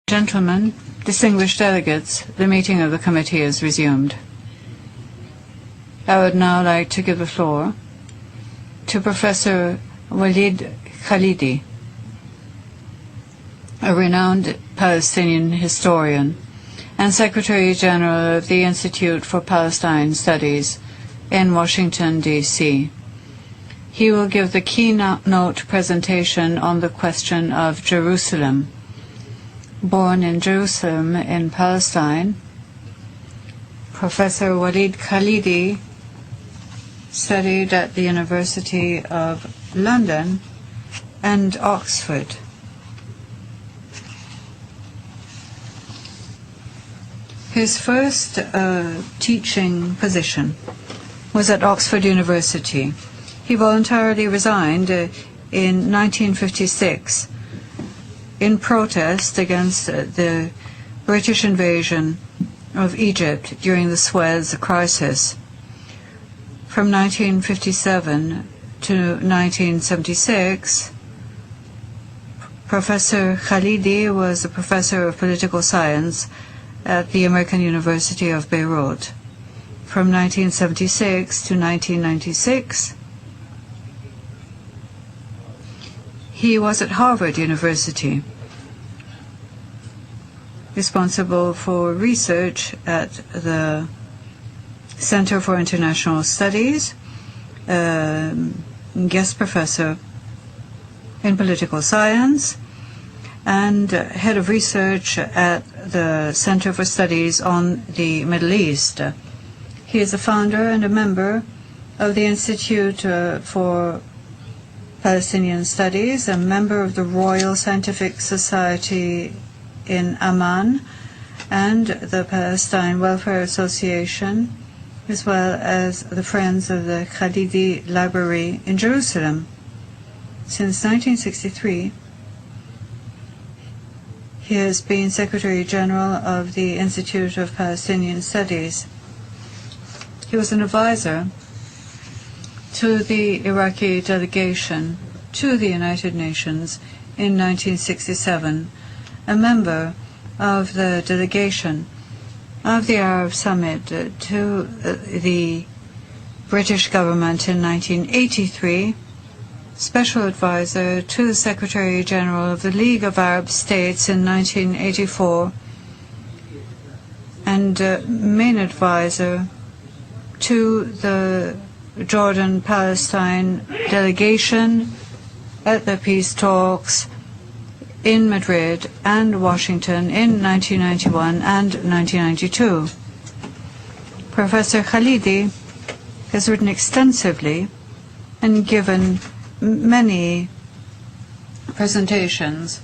Gentlemen, distinguished delegates, the meeting of the committee is resumed. I would now like to give the floor to Professor Walid Khalidi, a renowned Palestinian historian and Secretary General of the Institute for Palestine Studies in Washington, D.C. He will give the keynote presentation on the question of Jerusalem. Born in Jerusalem in Palestine, Professor Walid Khalidi studied at the University of London and Oxford. His first teaching position was at Oxford University. He voluntarily resigned in 1956 in protest against the British invasion of Egypt during the Suez Crisis. From 1957 to 1976, Professor Khalidi was a professor of political science at the American University of Beirut. From 1976 to 1996, he was at Harvard University, responsible for research at the Center for International Studies, guest professor in political science, and head of research at the Center for Studies on the Middle East. He is a founder and a member of the Institute for Palestinian Studies, a member of the Royal Scientific Society in Amman and the Palestine Welfare Association, as well as the Friends of the Khalidi Library in Jerusalem. Since 1963, he has been Secretary General of the Institute of Palestinian Studies. He was an advisor to the Iraqi delegation to the United Nations in 1967, a member of the delegation of the Arab Summit to the British government in 1983, special advisor to the Secretary General of the League of Arab States in 1984, and main advisor to the Jordan-Palestine delegation at the peace talks in Madrid and Washington in 1991 and 1992. Professor Khalidi has written extensively and given many presentations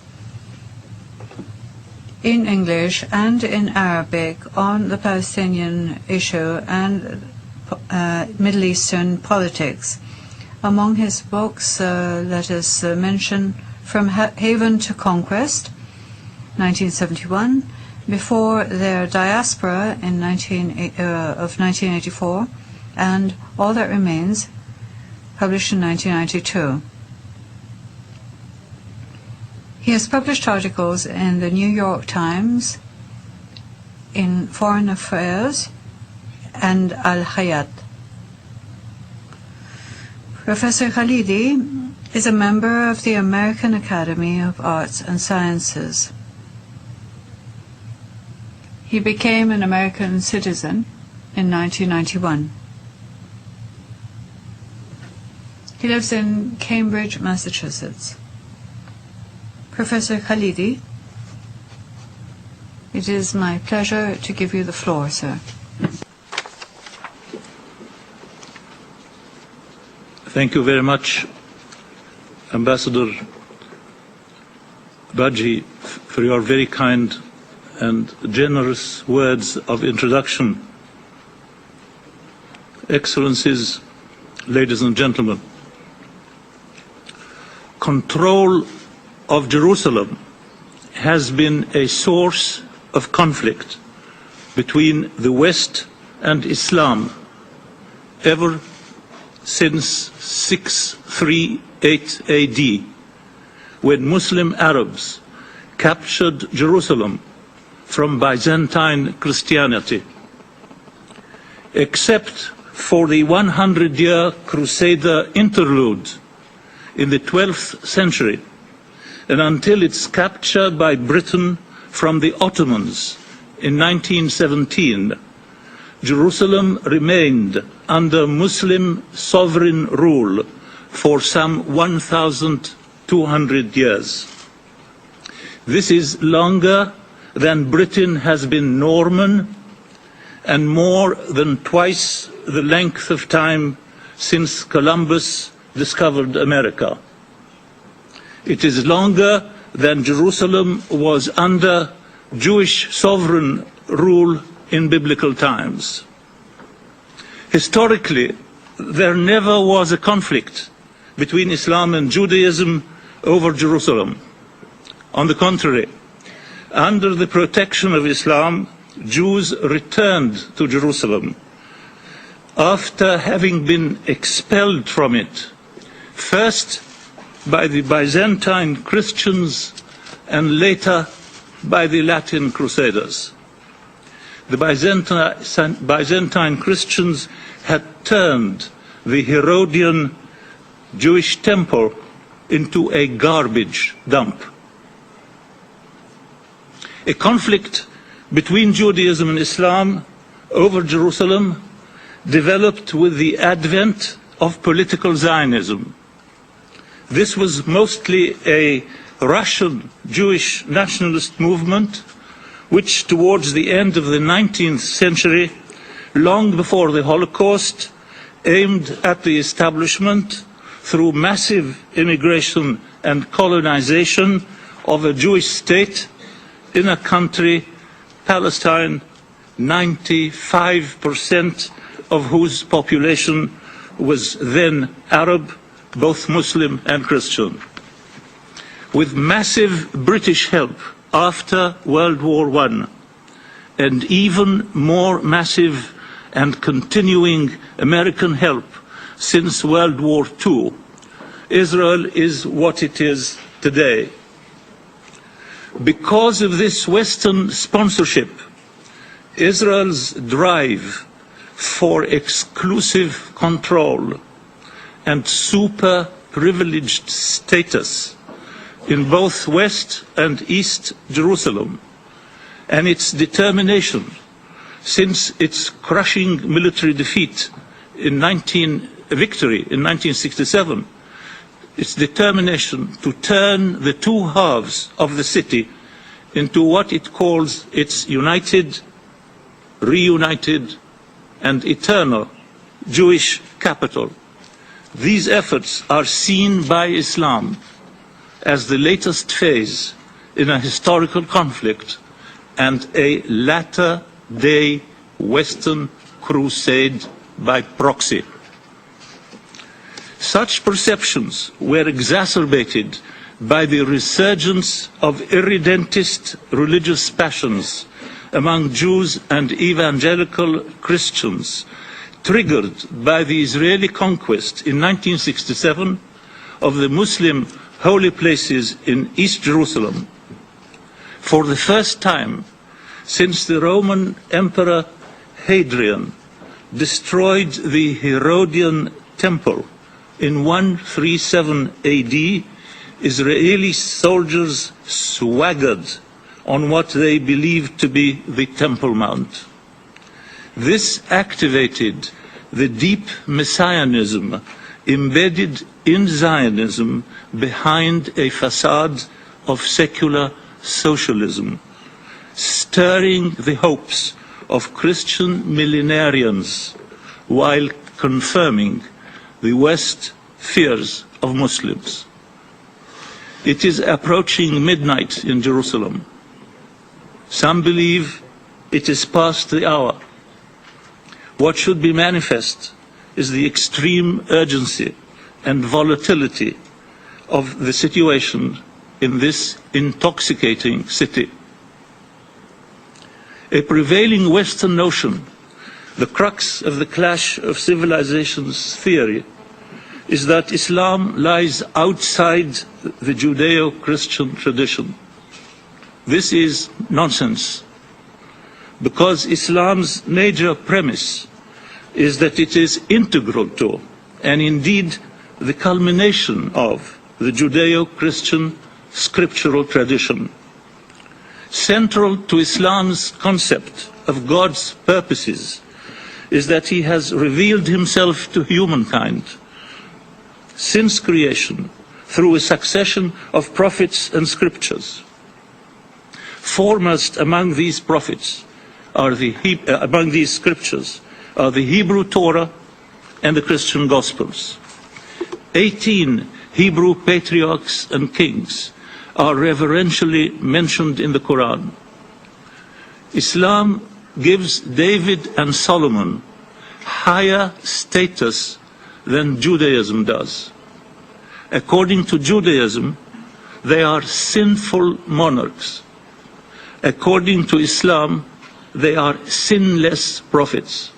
in English and in Arabic on the Palestinian issue and Middle Eastern politics. Among his books, let us mention From Haven to Conquest, 1971, Before Their Diaspora of 1984, and All That Remains, published in 1992. He has published articles in the New York Times, in Foreign Affairs, and Al-Hayat. Professor Khalidi is a member of the American Academy of Arts and Sciences. He became an American citizen in 1991. He lives in Cambridge, Massachusetts. Professor Khalidi, it is my pleasure to give you the floor, sir. Thank you very much, Ambassador Baji, for your very kind and generous words of introduction. Excellencies, ladies and gentlemen, control of Jerusalem has been a source of conflict between the West and Islam ever since 638 AD, when Muslim Arabs captured Jerusalem from Byzantine Christianity. Except for the 100-year Crusader interlude in the 12th century, and until its capture by Britain from the Ottomans in 1917, Jerusalem remained under Muslim sovereign rule for some 1,200 years. This is longer than Britain has been Norman and more than twice the length of time since Columbus discovered America. It is longer than Jerusalem was under Jewish sovereign rule in biblical times. Historically, there never was a conflict between Islam and Judaism over Jerusalem. On the contrary, under the protection of Islam, Jews returned to Jerusalem after having been expelled from it, first by the Byzantine Christians and later by the Latin Crusaders. The Byzantine Christians had turned the Herodian Jewish temple into a garbage dump. A conflict between Judaism and Islam over Jerusalem developed with the advent of political Zionism. This was mostly a Russian Jewish nationalist movement which towards the end of the 19th century, long before the Holocaust, aimed at the establishment through massive immigration and colonization of a Jewish state in a country, Palestine, 95% of whose population was then Arab, both Muslim and Christian. With massive British help after World War I, and even more massive and continuing American help since World War II, Israel is what it is today. Because of this Western sponsorship, Israel's drive for exclusive control and super privileged status in both West and East Jerusalem, and its determination since its crushing military defeat in victory in 1967, its determination to turn the two halves of the city into what it calls its united, reunited, and eternal Jewish capital. These efforts are seen by Islam as the latest phase in a historical conflict and a latter-day Western crusade by proxy. Such perceptions were exacerbated by the resurgence of irredentist religious passions among Jews and evangelical Christians, triggered by the Israeli conquest in 1967 of the Muslim holy places in East Jerusalem. For the first time since the Roman Emperor Hadrian destroyed the Herodian temple in 137 AD, Israeli soldiers swaggered on what they believed to be the Temple Mount. This activated the deep messianism embedded in Zionism behind a facade of secular socialism, stirring the hopes of Christian millenarians while confirming the West's fears of Muslims. It is approaching midnight in Jerusalem. Some believe it is past the hour. What should be manifest is the extreme urgency and volatility of the situation in this intoxicating city. A prevailing Western notion, the crux of the clash of civilizations theory, is that Islam lies outside the Judeo-Christian tradition. This is nonsense, because Islam's major premise is that it is integral to, and indeed the culmination of, the Judeo-Christian scriptural tradition. Central to Islam's concept of God's purposes is that he has revealed himself to humankind since creation through a succession of prophets and scriptures. Foremost among these prophets among these scriptures are the Hebrew Torah and the Christian Gospels. 18 Hebrew patriarchs and kings are reverentially mentioned in the Quran. Islam gives David and Solomon higher status than Judaism does. According to Judaism, they are sinful monarchs. According to Islam, they are sinless prophets.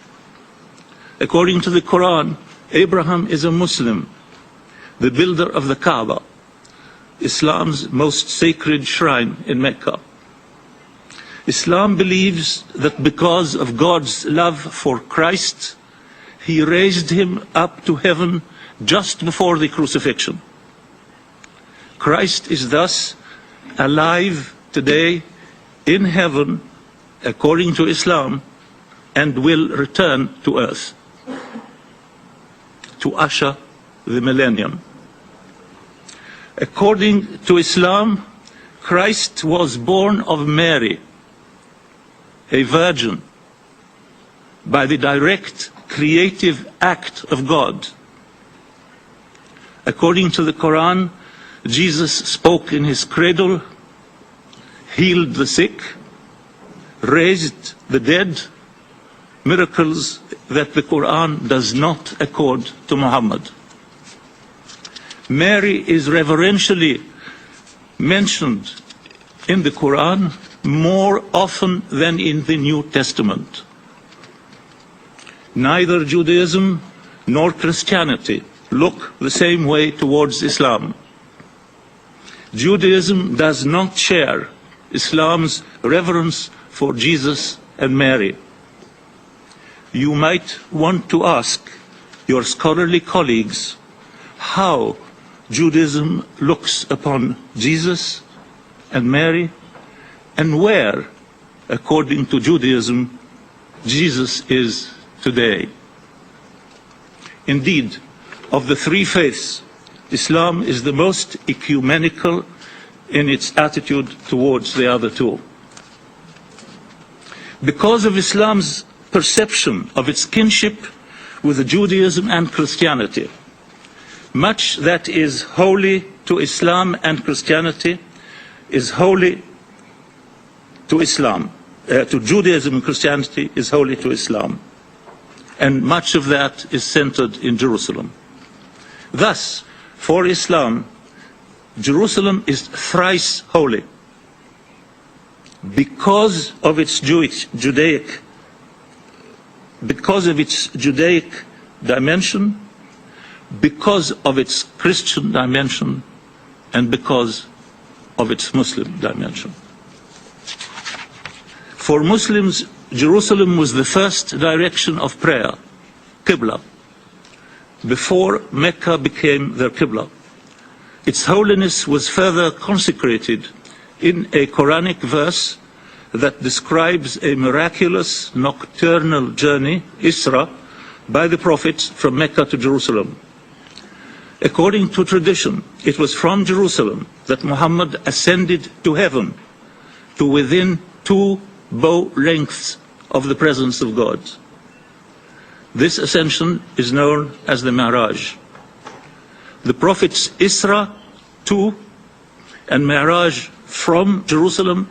According to the Quran, Abraham is a Muslim, the builder of the Kaaba, Islam's most sacred shrine in Mecca. Islam believes that because of God's love for Christ, he raised him up to heaven just before the crucifixion. Christ is thus alive today in heaven, according to Islam, and will return to earth to usher the millennium. According to Islam, Christ was born of Mary, a virgin, by the direct creative act of God. According to the Quran, Jesus spoke in his cradle, healed the sick, raised the dead, miracles that the Quran does not accord to Muhammad. Mary is reverentially mentioned in the Quran more often than in the New Testament. Neither Judaism nor Christianity look the same way towards Islam. Judaism does not share Islam's reverence for Jesus and Mary. You might want to ask your scholarly colleagues how Judaism looks upon Jesus and Mary, and where, according to Judaism, Jesus is today. Indeed, of the three faiths, Islam is the most ecumenical in its attitude towards the other two. Because of Islam's perception of its kinship with Judaism and Christianity, much that is holy to Islam and Christianity is holy to Islam. To Judaism and Christianity is holy to Islam. And much of that is centered in Jerusalem. Thus, for Islam, Jerusalem is thrice holy because of its Judaic dimension, because of its Christian dimension, and because of its Muslim dimension. For Muslims, Jerusalem was the first direction of prayer, Qibla, before Mecca became their Qibla. Its holiness was further consecrated in a Quranic verse that describes a miraculous nocturnal journey, Isra, by the Prophet from Mecca to Jerusalem. According to tradition, it was from Jerusalem that Muhammad ascended to heaven, to within 2 bow lengths of the presence of God. This ascension is known as the Mi'raj. The Prophet's Isra to and Mi'raj from Jerusalem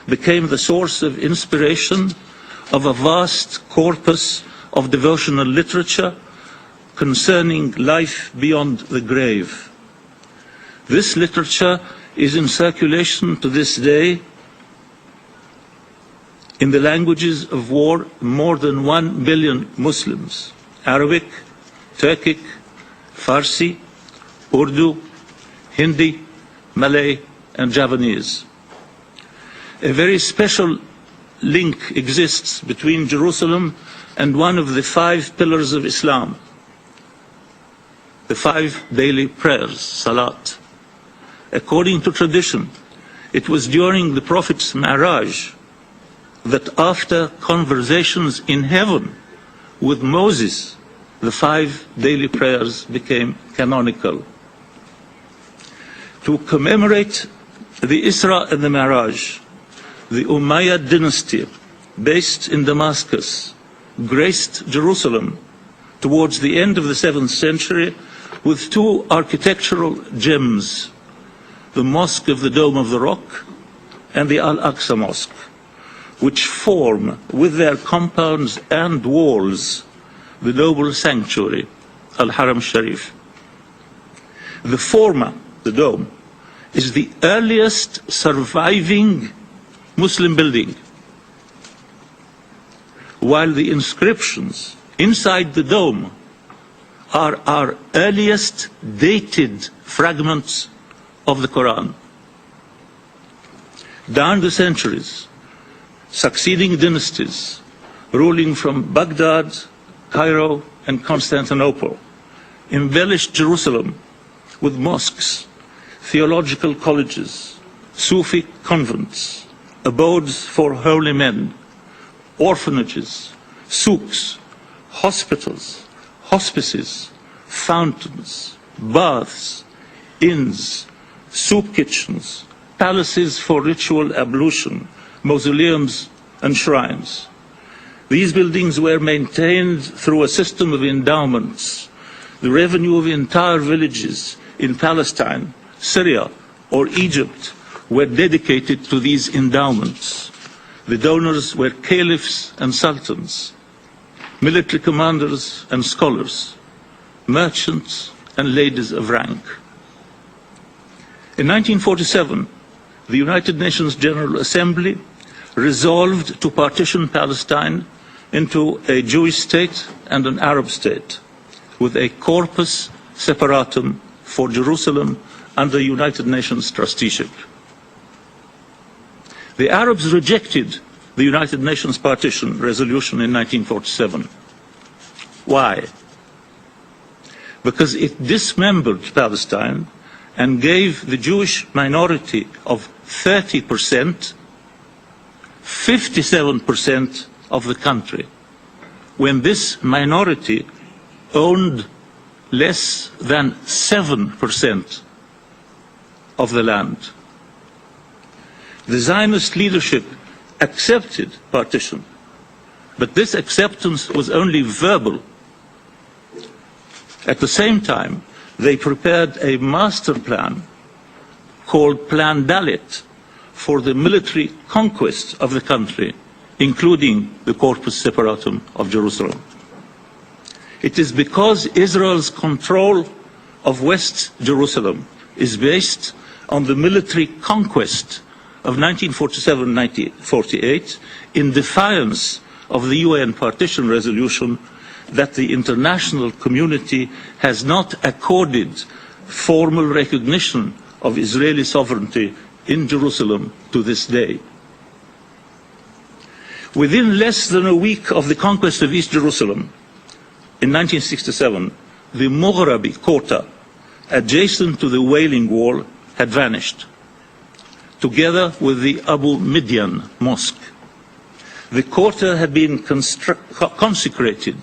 became the source of inspiration of a vast corpus of devotional literature concerning life beyond the grave. This literature is in circulation to this day in the languages of more than 1 billion Muslims: Arabic, Turkic, Farsi, Urdu, Hindi, Malay, and Javanese. A very special link exists between Jerusalem and one of the 5 pillars of Islam, the 5 daily prayers, Salat. According to tradition, it was during the Prophet's Mi'raj that after conversations in heaven with Moses, the 5 daily prayers became canonical. To commemorate the Isra and the Mi'raj, the Umayyad dynasty, based in Damascus, graced Jerusalem towards the end of the 7th century with 2 architectural gems, the Mosque of the Dome of the Rock and the Al-Aqsa Mosque, which form, with their compounds and walls, the noble sanctuary, Al-Haram Sharif. The former, the dome, is the earliest surviving Muslim building, while the inscriptions inside the dome are our earliest dated fragments of the Quran. Down the centuries, succeeding dynasties, ruling from Baghdad, Cairo, and Constantinople, embellished Jerusalem with mosques, theological colleges, Sufi convents, abodes for holy men, orphanages, souks, hospitals, hospices, fountains, baths, inns, soup kitchens, palaces for ritual ablution, mausoleums and shrines. These buildings were maintained through a system of endowments. The revenue of entire villages in Palestine, Syria, or Egypt were dedicated to these endowments. The donors were caliphs and sultans, military commanders and scholars, merchants and ladies of rank. In 1947, the United Nations General Assembly resolved to partition Palestine into a Jewish state and an Arab state, with a corpus separatum for Jerusalem under United Nations trusteeship. The Arabs rejected the United Nations partition resolution in 1947. Why? Because it dismembered Palestine and gave the Jewish minority of 30%, 57% of the country, when this minority owned less than 7% of the land. The Zionist leadership accepted partition, but this acceptance was only verbal. At the same time, they prepared a master plan called Plan Dalit for the military conquest of the country, including the corpus separatum of Jerusalem. It is because Israel's control of West Jerusalem is based on the military conquest of 1947-1948, in defiance of the UN partition resolution, that the international community has not accorded formal recognition of Israeli sovereignty in Jerusalem to this day. Within less than a week of the conquest of East Jerusalem, in 1967, the Mughrabi quarter, adjacent to the Wailing Wall, had vanished, together with the Abu Midyan Mosque. The quarter had been consecrated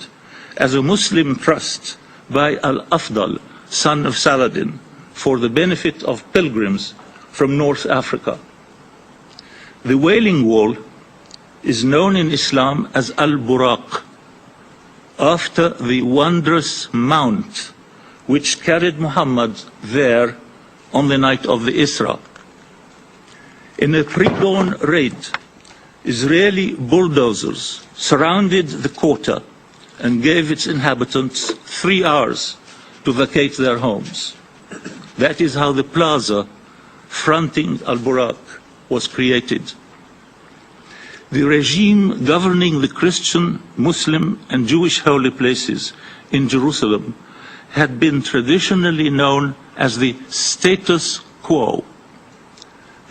as a Muslim trust by Al-Afdal, son of Saladin, for the benefit of pilgrims from North Africa. The Wailing Wall is known in Islam as Al-Buraq, after the wondrous mount which carried Muhammad there on the night of the Isra. In a pre-dawn raid, Israeli bulldozers surrounded the quarter and gave its inhabitants 3 hours to vacate their homes. That is how the plaza fronting Al-Buraq was created. The regime governing the Christian, Muslim, and Jewish holy places in Jerusalem had been traditionally known as the status quo.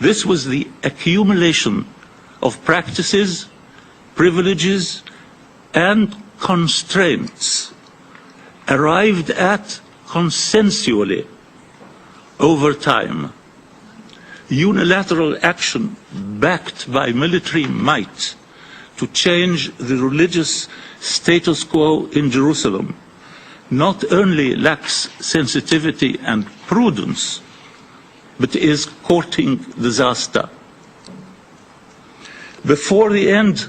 This was the accumulation of practices, privileges, and constraints arrived at consensually over time. Unilateral action backed by military might to change the religious status quo in Jerusalem not only lacks sensitivity and prudence, but is courting disaster. Before the end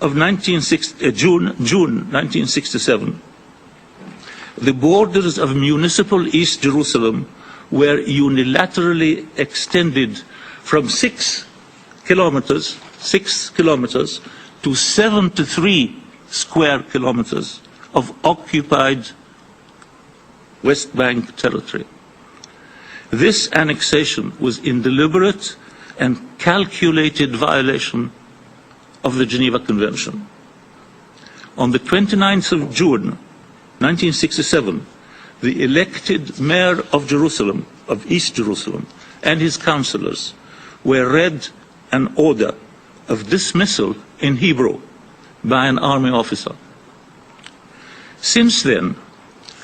of June 1967, the borders of municipal East Jerusalem were unilaterally extended from 6 kilometers to 73 square kilometers of occupied West Bank territory. This annexation was in deliberate and calculated violation of the Geneva Convention. On the 29th of June 1967, the elected mayor of Jerusalem, of East Jerusalem, and his councillors were read an order of dismissal in Hebrew by an army officer. Since then,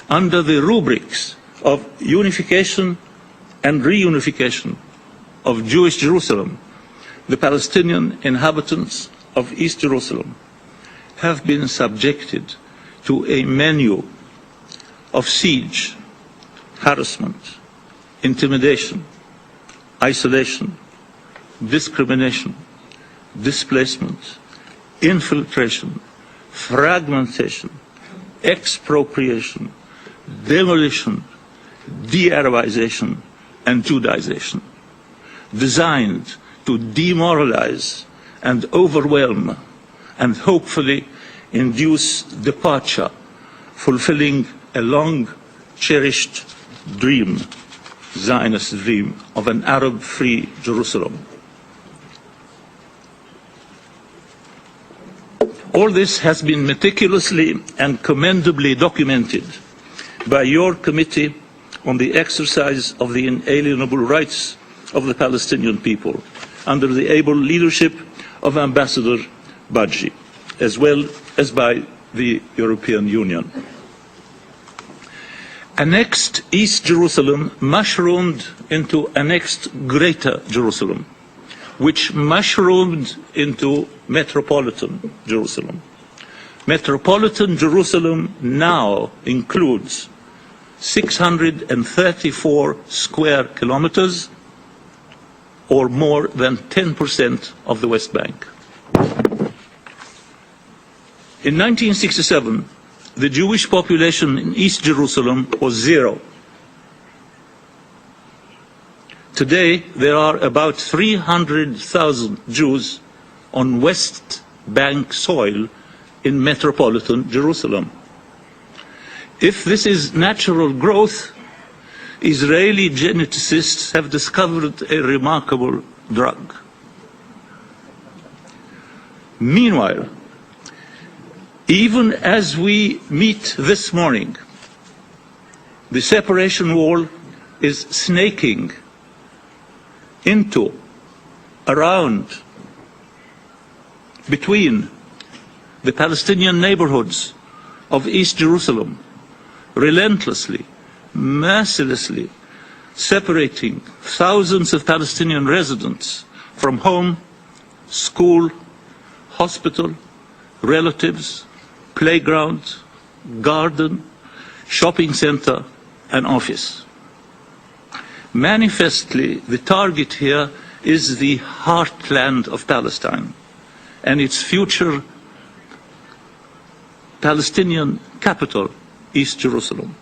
under the rubrics of unification and reunification of Jewish Jerusalem, the Palestinian inhabitants of East Jerusalem have been subjected to a menu of siege, harassment, intimidation, isolation, discrimination, displacement, infiltration, fragmentation, expropriation, demolition, de-Arabization, and Judaization, designed to demoralize and overwhelm and hopefully induce departure, fulfilling a long-cherished dream, Zionist dream, of an Arab-free Jerusalem. All this has been meticulously and commendably documented by your Committee on the Exercise of the Inalienable Rights of the Palestinian People, under the able leadership of Ambassador Badji, as well as by the European Union. Annexed East Jerusalem mushroomed into annexed Greater Jerusalem, which mushroomed into Metropolitan Jerusalem. Metropolitan Jerusalem now includes 634 square kilometers, or more than 10% of the West Bank. In 1967, the Jewish population in East Jerusalem was 0. Today, there are about 300,000 Jews on West Bank soil in metropolitan Jerusalem. If this is natural growth, Israeli geneticists have discovered a remarkable drug. Meanwhile, even as we meet this morning, the separation wall is snaking into, around, between the Palestinian neighborhoods of East Jerusalem, relentlessly, mercilessly separating thousands of Palestinian residents from home, school, hospital, relatives, playground, garden, shopping center, and office. Manifestly, the target here is the heartland of Palestine and its future Palestinian capital, East Jerusalem.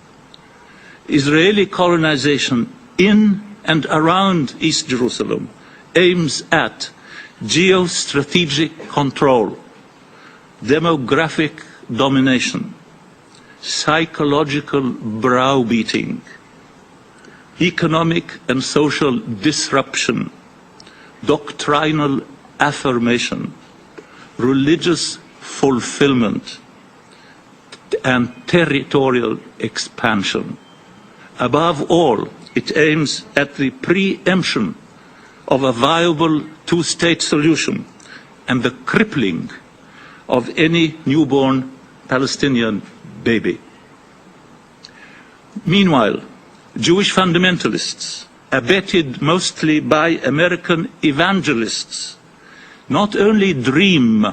Israeli colonization in and around East Jerusalem aims at geostrategic control, demographic domination, psychological browbeating, economic and social disruption, doctrinal affirmation, religious fulfillment, and territorial expansion. Above all, it aims at the preemption of a viable two-state solution and the crippling of any newborn Palestinian baby. Meanwhile, Jewish fundamentalists, abetted mostly by American evangelists, not only dream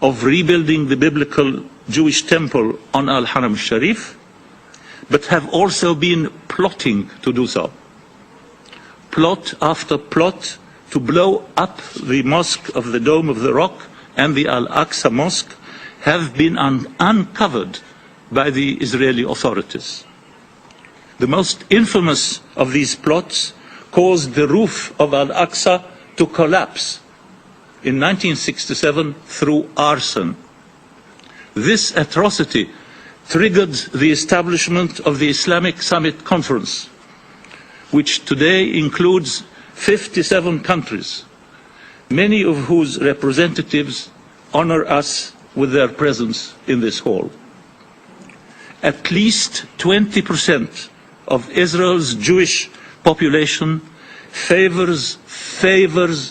of rebuilding the biblical Jewish temple on Al-Haram Sharif, but have also been plotting to do so. Plot after plot to blow up the Mosque of the Dome of the Rock and the Al-Aqsa Mosque have been uncovered by the Israeli authorities. The most infamous of these plots caused the roof of Al-Aqsa to collapse in 1967 through arson. This atrocity triggered the establishment of the Islamic Summit Conference, which today includes 57 countries, many of whose representatives honor us with their presence in this hall. At least 20% of Israel's Jewish population favors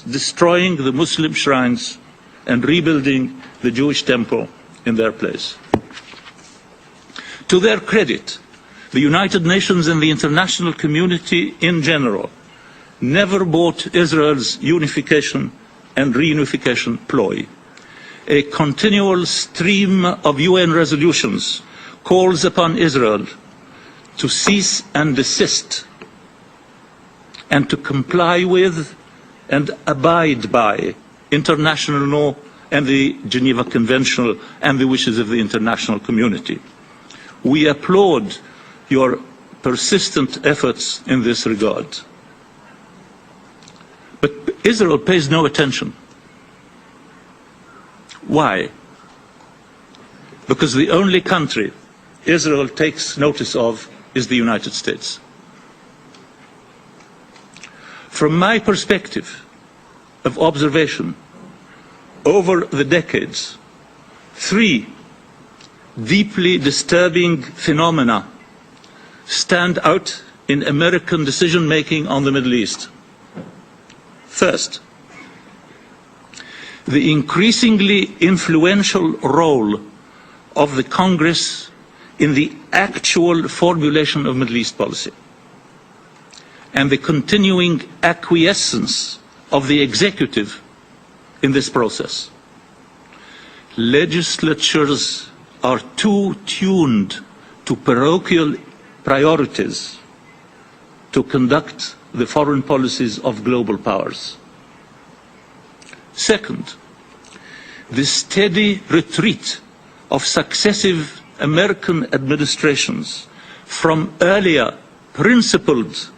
destroying the Muslim shrines and rebuilding the Jewish temple in their place. To their credit, the United Nations and the international community in general never bought Israel's unification and reunification ploy. A continual stream of UN resolutions calls upon Israel to cease and desist and to comply with and abide by international law and the Geneva Convention and the wishes of the international community. We applaud your persistent efforts in this regard. But Israel pays no attention. Why? Because the only country Israel takes notice of is the United States. From my perspective of observation, over the decades, three deeply disturbing phenomena stand out in American decision-making on the Middle East. First, the increasingly influential role of the Congress in the actual formulation of Middle East policy, and the continuing acquiescence of the executive in this process. Legislatures are too tuned to parochial priorities to conduct the foreign policies of global powers. Second, the steady retreat of successive American administrations from earlier principled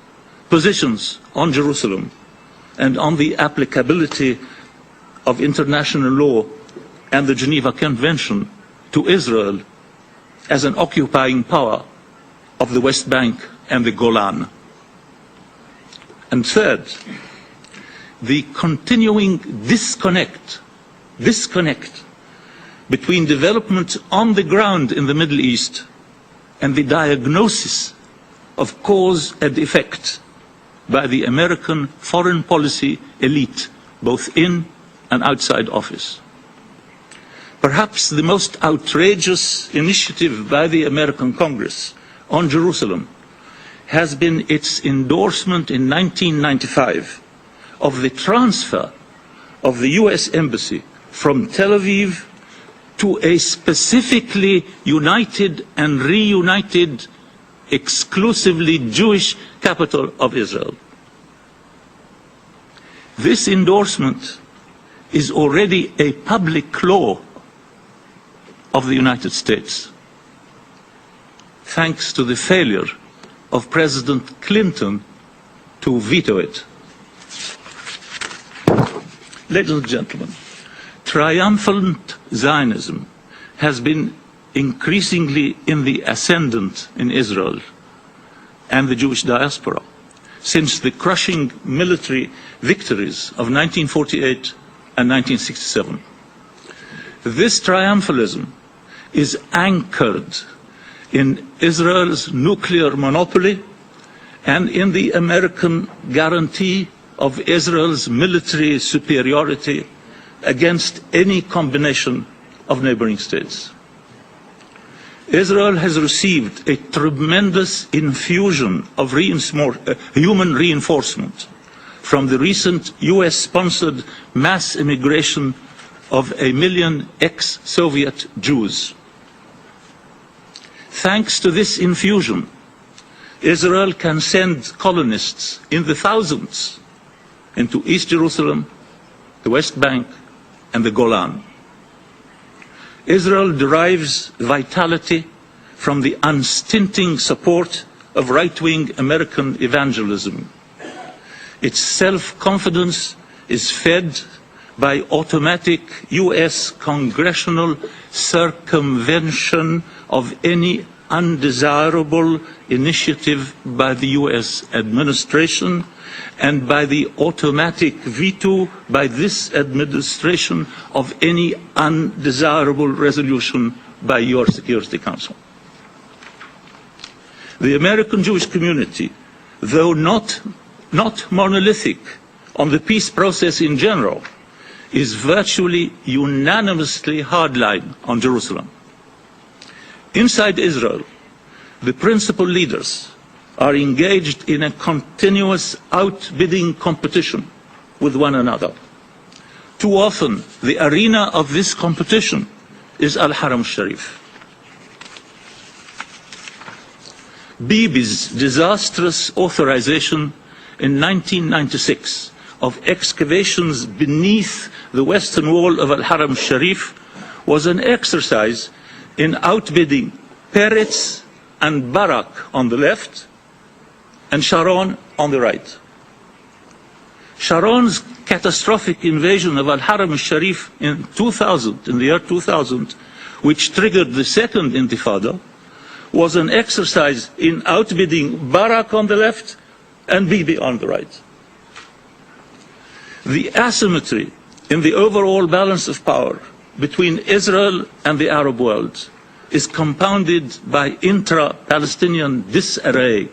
positions on Jerusalem and on the applicability of international law and the Geneva Convention to Israel as an occupying power of the West Bank and the Golan. And third, the continuing disconnect between development on the ground in the Middle East and the diagnosis of cause and effect by the American foreign policy elite, both in and outside office. Perhaps the most outrageous initiative by the American Congress on Jerusalem has been its endorsement in 1995 of the transfer of the US Embassy from Tel Aviv to a specifically united and reunited, exclusively Jewish capital of Israel. This endorsement is already a public law of the United States, thanks to the failure of President Clinton to veto it. Ladies and gentlemen, triumphant Zionism has been increasingly in the ascendant in Israel and the Jewish diaspora since the crushing military victories of 1948 and 1967. This triumphalism is anchored in Israel's nuclear monopoly and in the American guarantee of Israel's military superiority against any combination of neighboring states. Israel has received a tremendous infusion of human reinforcement from the recent US-sponsored mass immigration of 1 million ex-Soviet Jews. Thanks to this infusion, Israel can send colonists in the thousands into East Jerusalem, the West Bank, and the Golan. Israel derives vitality from the unstinting support of right-wing American evangelism. Its self-confidence is fed by automatic US congressional circumvention of any undesirable initiative by the US administration and by the automatic veto by this administration of any undesirable resolution by your Security Council. The American Jewish community, though not monolithic on the peace process in general, is virtually unanimously hardline on Jerusalem. Inside Israel, the principal leaders are engaged in a continuous outbidding competition with one another. Too often, the arena of this competition is Al-Haram Sharif. Bibi's disastrous authorization in 1996 of excavations beneath the western wall of Al-Haram Sharif was an exercise in outbidding Peretz and Barak on the left and Sharon on the right. Sharon's catastrophic invasion of Al-Haram al-Sharif in the year 2000, which triggered the second Intifada, was an exercise in outbidding Barak on the left and Bibi on the right. The asymmetry in the overall balance of power between Israel and the Arab world is compounded by intra-Palestinian disarray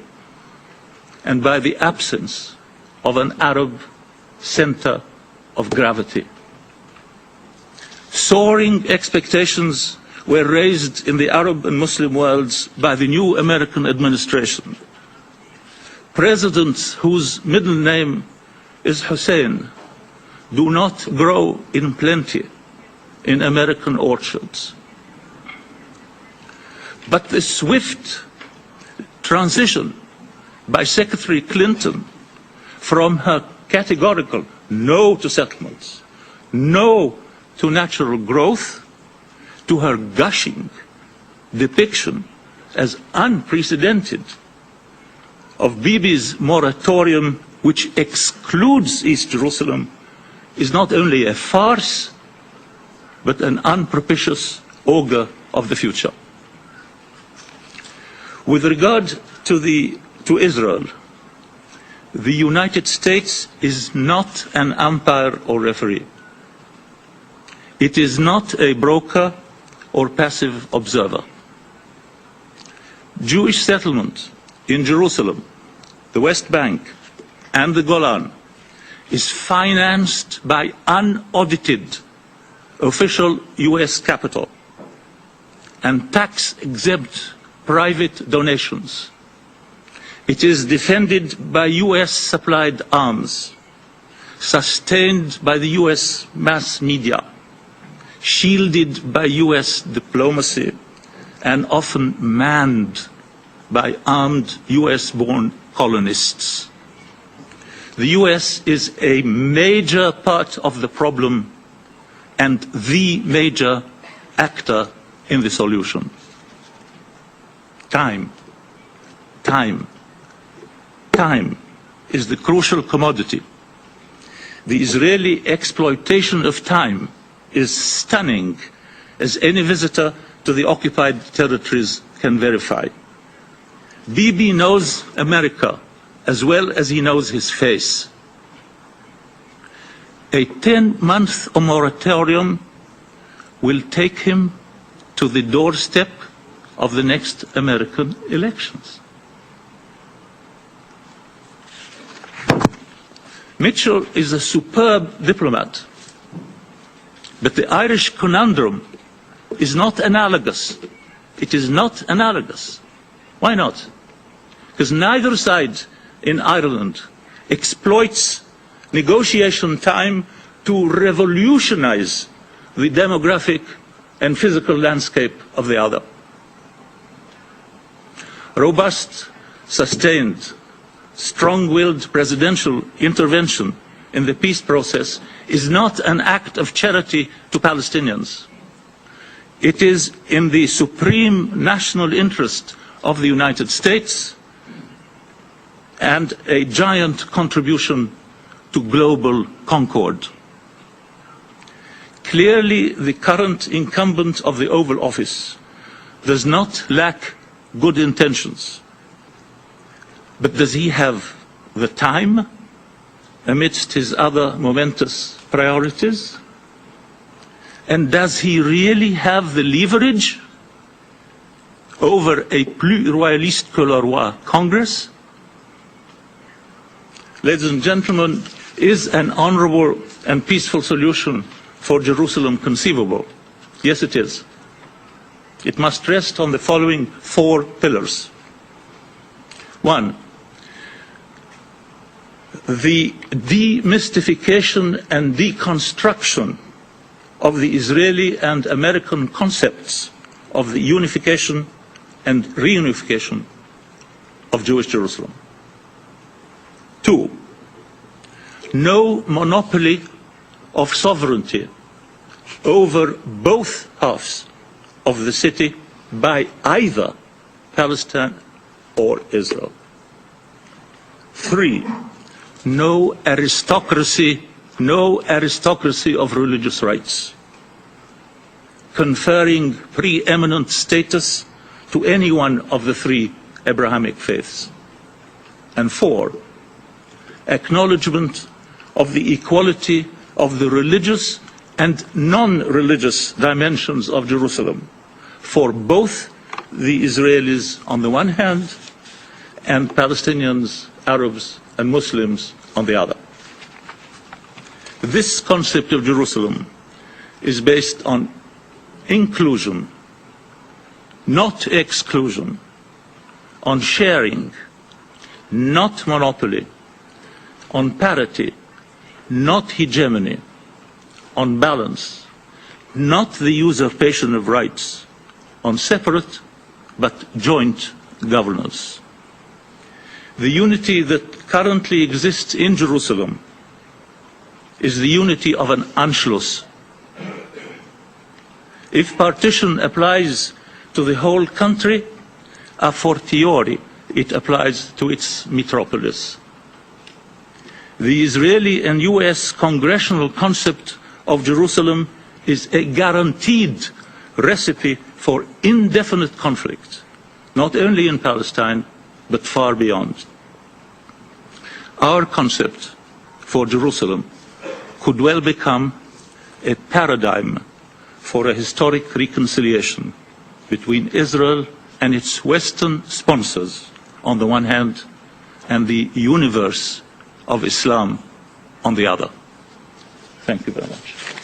and by the absence of an Arab center of gravity. Soaring expectations were raised in the Arab and Muslim worlds by the new American administration. Presidents whose middle name is Hussein do not grow in plenty in American orchards. But the swift transition by Secretary Clinton from her categorical no to settlements, no to natural growth, to her gushing depiction as unprecedented of Bibi's moratorium, which excludes East Jerusalem, is not only a farce, but an unpropitious augur of the future. With regard to Israel, the United States is not an umpire or referee. It is not a broker or passive observer. Jewish settlement in Jerusalem, the West Bank, and the Golan is financed by unaudited official US capital and tax-exempt private donations. It is defended by US-supplied arms, sustained by the US mass media, shielded by US diplomacy, and often manned by armed US-born colonists. The US is a major part of the problem and the major actor in the solution. Time is the crucial commodity. The Israeli exploitation of time is stunning, as any visitor to the occupied territories can verify. Bibi knows America as well as he knows his face. A 10-month moratorium will take him to the doorstep of the next American elections. Mitchell is a superb diplomat, But the Irish conundrum is not analogous. It is not analogous. Why not? Because neither side in Ireland exploits negotiation time to revolutionize the demographic and physical landscape of the other. Robust, sustained, strong-willed presidential intervention in the peace process is not an act of charity to Palestinians. It is in the supreme national interest of the United States and a giant contribution to global concord. Clearly, the current incumbent of the Oval Office does not lack good intentions. But does he have the time amidst his other momentous priorities? And does he really have the leverage over a plus royaliste que le roi Congress? Ladies and gentlemen, is an honorable and peaceful solution for Jerusalem conceivable? Yes, it is. It must rest on the following 4 pillars. 1, the demystification and deconstruction of the Israeli and American concepts of the unification and reunification of Jewish Jerusalem. 2, no monopoly of sovereignty over both halves of the city by either Palestine or Israel. 3, no aristocracy of religious rights, conferring preeminent status to any one of the 3 Abrahamic faiths. And 4, acknowledgement of the equality of the religious and non-religious dimensions of Jerusalem for both the Israelis on the one hand and Palestinians, Arabs and Muslims on the other. This concept of Jerusalem is based on inclusion, not exclusion, on sharing, not monopoly, on parity, not hegemony, on balance, not the usurpation of rights, on separate but joint governance. The unity that currently exists in Jerusalem is the unity of an Anschluss. If partition applies to the whole country, a fortiori it applies to its metropolis. The Israeli and US congressional concept of Jerusalem is a guaranteed recipe for indefinite conflict, not only in Palestine, but far beyond. Our concept for Jerusalem could well become a paradigm for a historic reconciliation between Israel and its Western sponsors on the one hand, and the universe of Islam on the other. Thank you very much.